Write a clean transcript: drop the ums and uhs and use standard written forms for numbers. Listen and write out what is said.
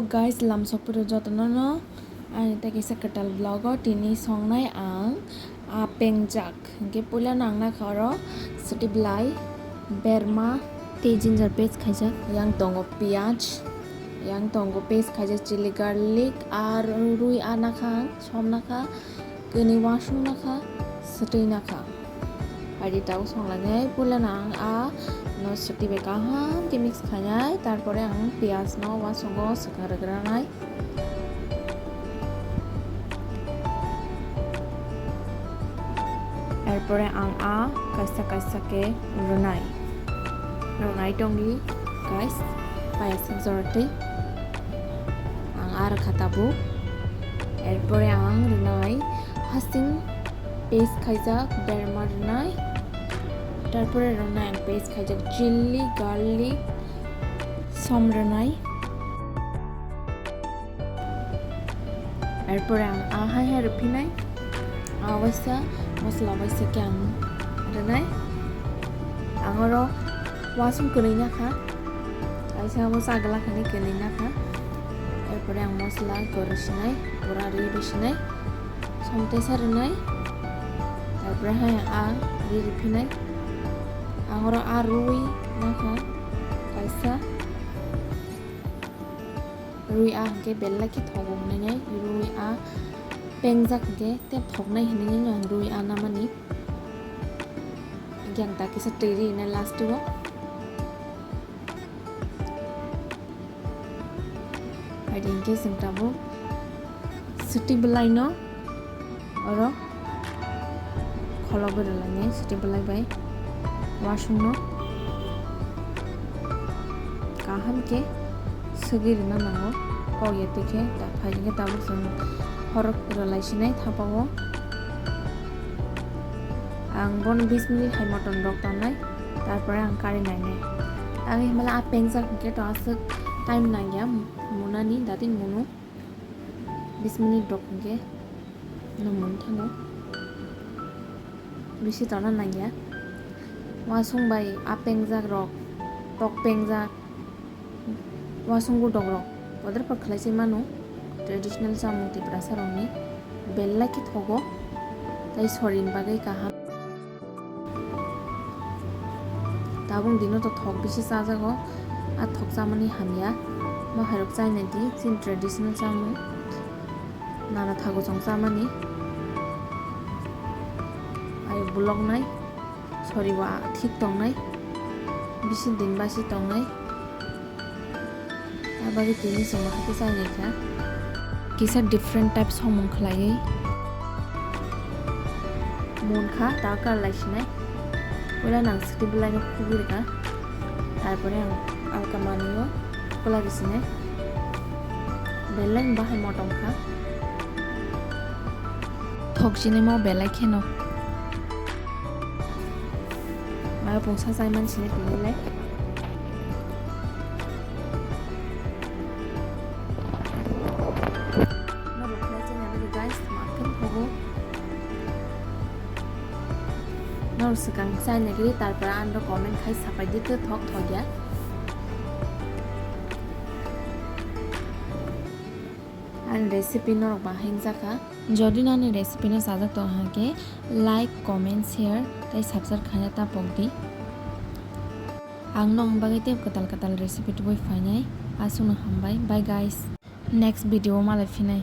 guys, lamsok pura jotono no ani ta kisa katal vlogo tini songnai ang pengjak ge pula nang na kharo seti blai berma te ginger paste khaijak yang tongo piaj yang tongo paste khaijak chili garlic ar rui anakha som nakha kini wasung nakha seti nakha ID তাও সংলাগে পুলা নাং no seti be kaham ti mix khanai tarpore ang piaz no wasungo sekaragranai এরপরে ang kaisa kaisa ke runai tongi guys payasin zorte ang khatabu এরপরে ang runai hasing paste khaijak berma runai তারপরে রান্নায় আমি paste খাইজাক chilli garlic সম রান্নাই এরপরে high রুফিনাই অবশ্যা মশলা অবশ্যা কে রান্নাই আঙর ওয়াসুম করি না খা আইসা মশা আগলা খানি কেনি না খা এরপরে মশলা গরসিনাই পুরা রি বেশিনাই সমতেসা রান্নাই তারপরে high রুফিনাই angoro arui nakha kaisa rui ke bella ki thogong nai rui pengjak ke te thognai hini nang rui namani gyang ta kisa teri na last go adin ke simtabo siti belai no oro kholobo relane siti belai bai wasungo kaham ke sugir na nango ko yete ke ta phajinge tabu sun horok relai sinai thapago ang bon 20 minute hai moton rok tanai tarpore ang kari nai nai ang himala pengjak ke to asuk time nai ya munani datin munu 20 minute rok ke no mun thango bisi tona nai ya wasung bai pengjak rok tok pengjak wasungo dog rok odar par khlaisi manu traditional samung ti prasarongni bella ki thogo tai sorin bagai kaham tabung dino to thok bisi sajago thok samani hamya ma harok chaine di sin traditional samung nana thago jong samani ai bulong nai soriwa thik tongnai bisi din basi tongnai abagi tini sama hati sai kha kisa different types homong khlai mon kha ta kar laisnai ola nang siti bulai no kubir ka tarpore alkamani no kola bisine belai bahai motong kha thokjine mo belai kheno Maya pungsa sai man sini pilih no rukna chen ada guys makan hogo no sekang sai negeri tarpore ando comment khai sapai dite thok thogya and recipe no bahin jaka যদি নানি recipe না সাজাক তো হাকে like comment share তাই subscribe খানা তা পগদি আং নং বাগै তে কাতাল রেসিপি তো বই ফাইনাই আসুন হামবাই বাই গাইস নেক্সট ভিডিও মালাই ফিনাই